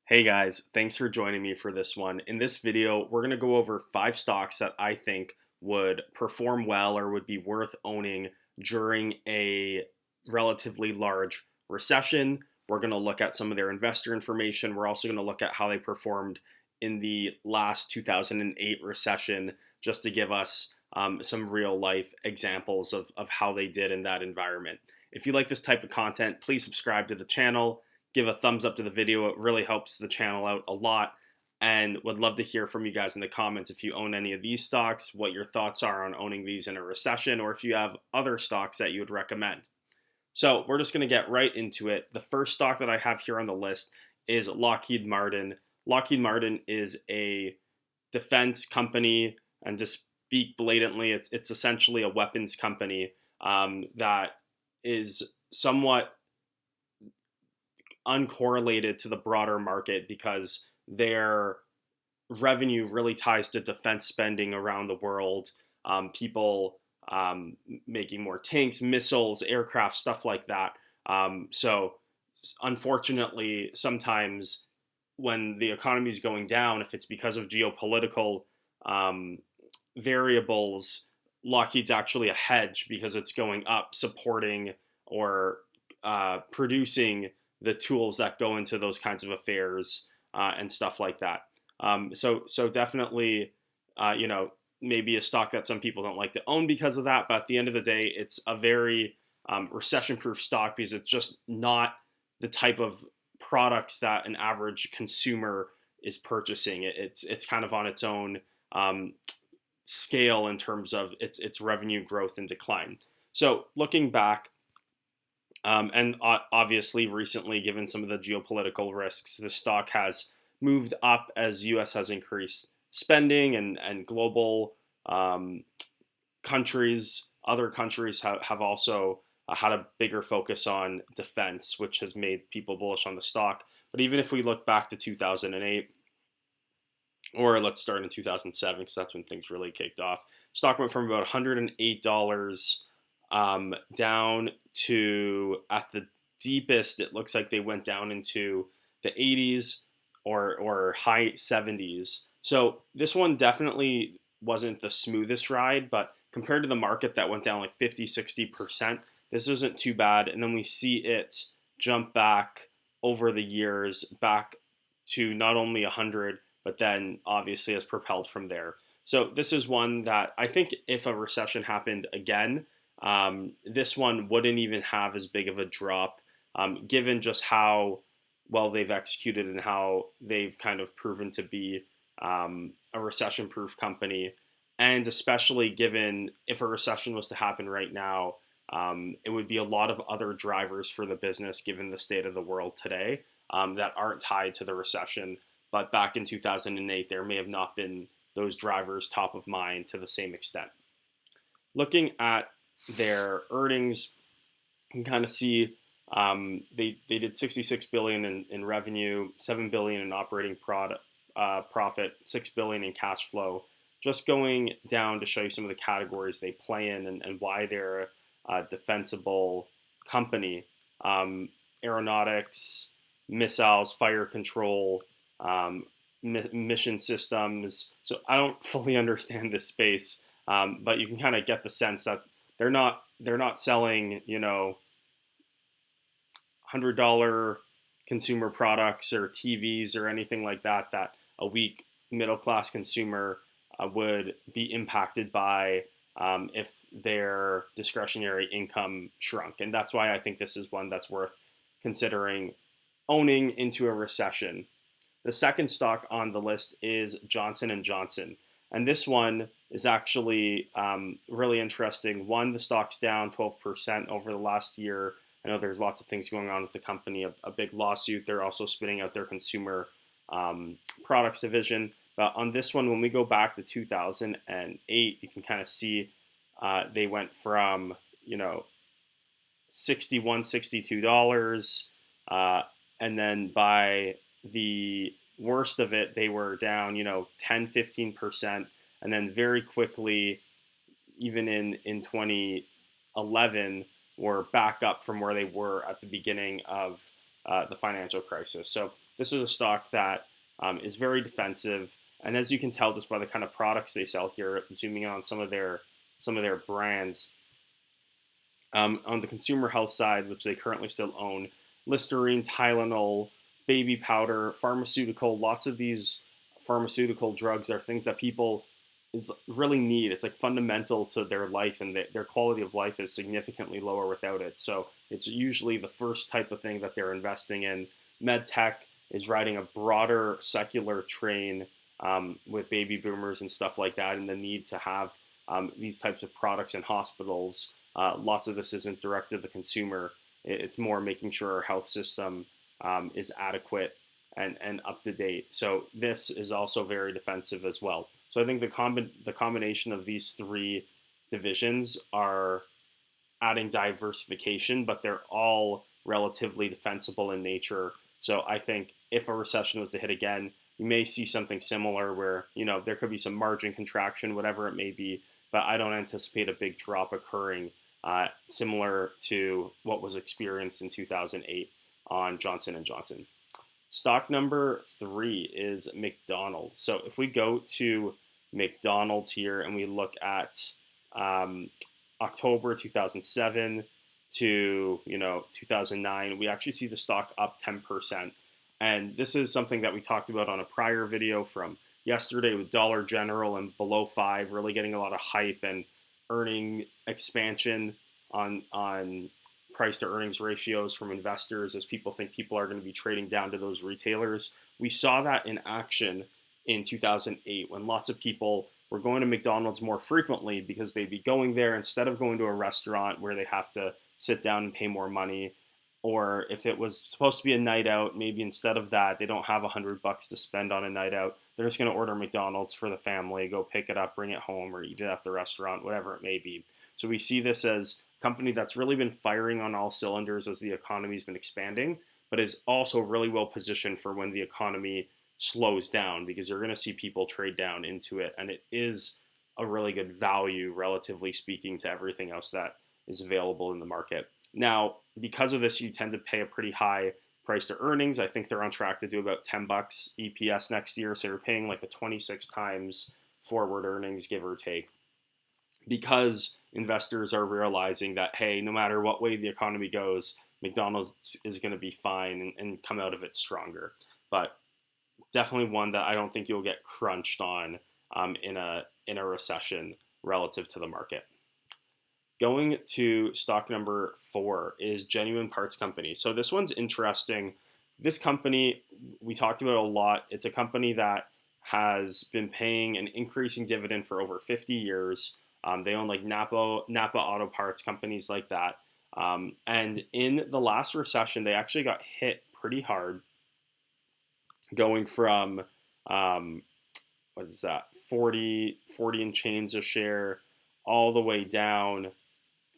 Hey guys, thanks for joining me for this one. In this video, we're going to go over 5 stocks that I think would perform well or would be worth owning during a relatively large recession. We're going to look at some of their investor information. We're also going to look at how they performed in the last 2008 recession, just to give us some real life examples of how they did in that environment. If you like this type of content, please subscribe to the channel, give a thumbs up to the video. It really helps the channel out a lot, and would love to hear from you guys in the comments if you own any of these stocks, what your thoughts are on owning these in a recession, or if you have other stocks that you would recommend. So we're just going to get right into it. The first stock that I have here on the list is Lockheed Martin. Lockheed Martin is a defense company, and to speak blatantly, it's essentially a weapons company that is somewhat uncorrelated to the broader market because their revenue really ties to defense spending around the world. People making more tanks, missiles, aircraft, stuff like that. So, unfortunately, sometimes when the economy is going down, if it's because of geopolitical um, variables, Lockheed's actually a hedge because it's going up, supporting or producing the tools that go into those kinds of affairs and stuff like that. So definitely, maybe a stock that some people don't like to own because of that. But at the end of the day, it's a very recession-proof stock because it's just not the type of products that an average consumer is purchasing. It's kind of on its own scale in terms of its revenue growth and decline. So looking back, and obviously, recently, given some of the geopolitical risks, the stock has moved up as U.S. has increased spending, and global countries, other countries have also had a bigger focus on defense, which has made people bullish on the stock. But even if we look back to 2008, or let's start in 2007, because that's when things really kicked off, stock went from about $108 down to, at the deepest, it looks like they went down into the 80s or high 70s. So this one definitely wasn't the smoothest ride, but compared to the market that went down like 50-60%, this isn't too bad. And then we see it jump back over the years back to not only 100, but then obviously has propelled from there. So this is one that I think if a recession happened again, this one wouldn't even have as big of a drop, given just how well they've executed and how they've kind of proven to be a recession-proof company. And especially given if a recession was to happen right now, it would be a lot of other drivers for the business given the state of the world today that aren't tied to the recession. But back in 2008, there may have not been those drivers top of mind to the same extent. Looking at their earnings, you can kind of see they did 66 billion in revenue, 7 billion in operating profit, 6 billion in cash flow. Just going down to show you some of the categories they play in and why they're a defensible company: aeronautics, missiles, fire control, mission systems. So I don't fully understand this space, but you can kind of get the sense that they're not selling, $100 consumer products or TVs or anything like that that a weak middle class consumer would be impacted by if their discretionary income shrunk. And that's why I think this is one that's worth considering owning into a recession. The second stock on the list is Johnson and Johnson, and this one is actually really interesting. One, the stock's down 12% over the last year. I know there's lots of things going on with the company, a big lawsuit. They're also spinning out their consumer products division. But on this one, when we go back to 2008, you can kind of see they went from, $61, $62, and then by the worst of it, they were down, 10, 15%. And then very quickly, even in 2011, were back up from where they were at the beginning of the financial crisis. So this is a stock that is very defensive, and as you can tell just by the kind of products they sell here, zooming in on some of their brands. On the consumer health side, which they currently still own, Listerine, Tylenol, baby powder, pharmaceutical, lots of these pharmaceutical drugs are things that people is really need. It's like fundamental to their life, and their quality of life is significantly lower without it. So it's usually the first type of thing that they're investing in. Med tech is riding a broader secular train with baby boomers and stuff like that, and the need to have these types of products in hospitals. Lots of this isn't directed to the consumer. It's more making sure our health system is adequate and up to date. So this is also very defensive as well. So I think the combination of these three divisions are adding diversification, but they're all relatively defensible in nature. So I think if a recession was to hit again, you may see something similar where, there could be some margin contraction, whatever it may be, but I don't anticipate a big drop occurring similar to what was experienced in 2008 on Johnson & Johnson. Stock number 3 is McDonald's. So if we go to McDonald's here and we look at October 2007 to 2009, we actually see the stock up 10%. And this is something that we talked about on a prior video from yesterday with Dollar General and below 5 really getting a lot of hype and earning expansion on price to earnings ratios from investors as people think people are going to be trading down to those retailers. We saw that in action in 2008 when lots of people were going to McDonald's more frequently because they'd be going there instead of going to a restaurant where they have to sit down and pay more money. Or if it was supposed to be a night out, maybe instead of that, they don't have $100 to spend on a night out. They're just going to order McDonald's for the family, go pick it up, bring it home, or eat it at the restaurant, whatever it may be. So we see this as a company that's really been firing on all cylinders as the economy's been expanding, but is also really well positioned for when the economy slows down, because you're going to see people trade down into it. And it is a really good value, relatively speaking, to everything else that is available in the market. Now, because of this, you tend to pay a pretty high price to earnings. I think they're on track to do about $10 EPS next year. So you're paying like a 26 times forward earnings, give or take, because investors are realizing that, hey, no matter what way the economy goes, McDonald's is going to be fine and come out of it stronger. But definitely one that I don't think you'll get crunched on in a recession relative to the market. Going to stock number 4 is Genuine Parts Company. So this one's interesting. This company, we talked about a lot. It's a company that has been paying an increasing dividend for over 50 years. They own like Napa Auto Parts, companies like that. And in the last recession, they actually got hit pretty hard, going from, 40 and change a share, all the way down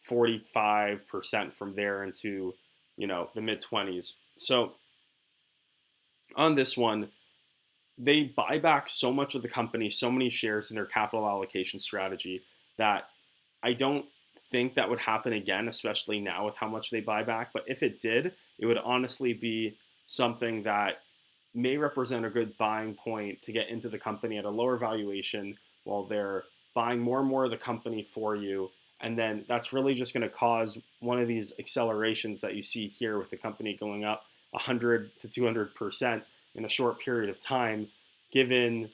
45% from there into, the mid-20s. So on this one, they buy back so much of the company, so many shares in their capital allocation strategy, that I don't think that would happen again, especially now with how much they buy back. But if it did, it would honestly be something that may represent a good buying point to get into the company at a lower valuation while they're buying more and more of the company for you. And then that's really just going to cause one of these accelerations that you see here with the company going up 100 to 200% in a short period of time. Given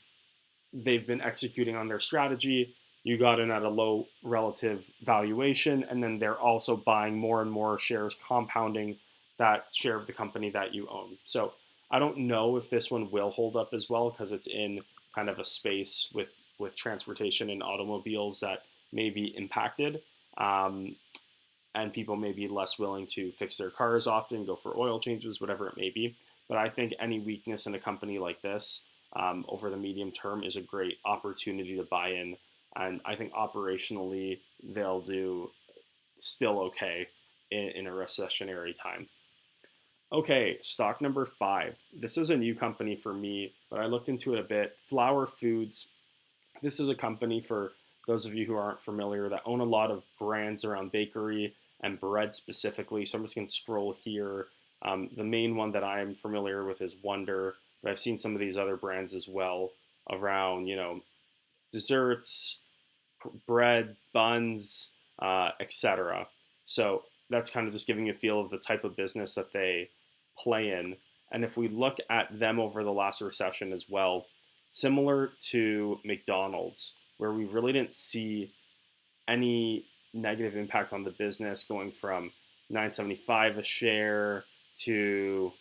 they've been executing on their strategy, you got in at a low relative valuation, and then they're also buying more and more shares, compounding that share of the company that you own. So I don't know if this one will hold up as well, because it's in kind of a space with transportation and automobiles that may be impacted, and people may be less willing to fix their cars often, go for oil changes, whatever it may be. But I think any weakness in a company like this over the medium term is a great opportunity to buy in. And I think operationally they'll do still okay in a recessionary time. Okay, stock number 5. This is a new company for me, but I looked into it a bit. Flower Foods. This is a company, for those of you who aren't familiar, that own a lot of brands around bakery and bread specifically. So I'm just going to scroll here The main one that I'm familiar with is Wonder, but I've seen some of these other brands as well around, desserts, bread, buns, etc. So that's kind of just giving you a feel of the type of business that they play in. And if we look at them over the last recession as well, similar to McDonald's, where we really didn't see any negative impact on the business going from 9.75 a share to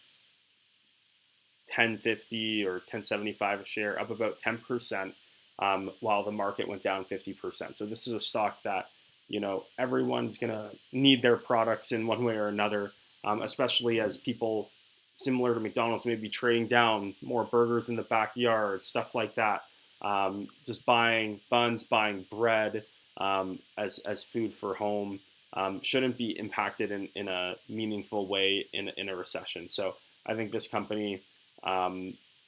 10.50 or 10.75 a share, up about 10%, while the market went down 50%. So this is a stock that everyone's gonna need their products in one way or another, especially as people similar to McDonald's maybe trading down more burgers in the backyard, stuff like that. Just buying buns, buying bread as food for home shouldn't be impacted in a meaningful way in a recession. So I think this company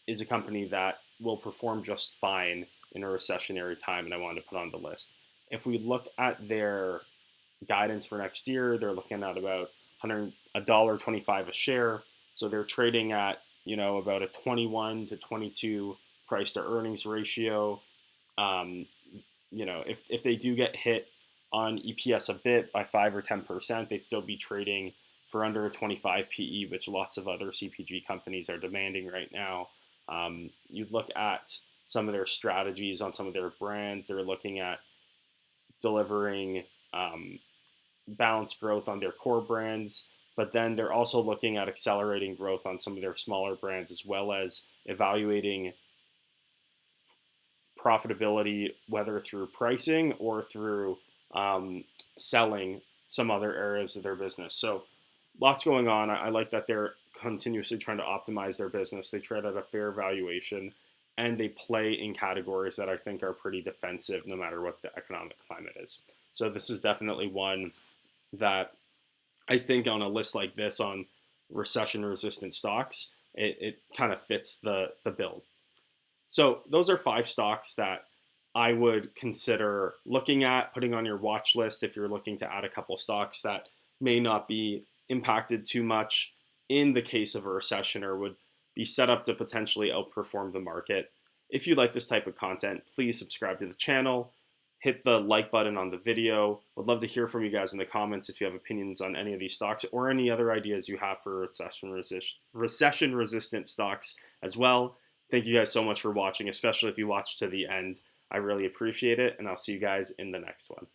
is a company that will perform just fine in a recessionary time, and I wanted to put on the list. If we look at their guidance for next year, they're looking at about $1.25 a share. So they're trading at about a 21 to 22 price to earnings ratio. If they do get hit on EPS a bit by 5 or 10%, they'd still be trading for under a 25 PE, which lots of other CPG companies are demanding right now. You'd look at some of their strategies on some of their brands. They're looking at delivering balanced growth on their core brands, but then they're also looking at accelerating growth on some of their smaller brands, as well as evaluating profitability, whether through pricing or through selling some other areas of their business. So lots going on. I like that they're continuously trying to optimize their business. They trade at a fair valuation, and they play in categories that I think are pretty defensive no matter what the economic climate is. So this is definitely one that I think on a list like this on recession-resistant stocks, it kind of fits the bill. So those are 5 stocks that I would consider looking at, putting on your watch list if you're looking to add a couple stocks that may not be impacted too much in the case of a recession or would be set up to potentially outperform the market. If you like this type of content, please subscribe to the channel. Hit the like button on the video. Would love to hear from you guys in the comments if you have opinions on any of these stocks or any other ideas you have for recession-resistant stocks as well. Thank you guys so much for watching, especially if you watched to the end. I really appreciate it, and I'll see you guys in the next one.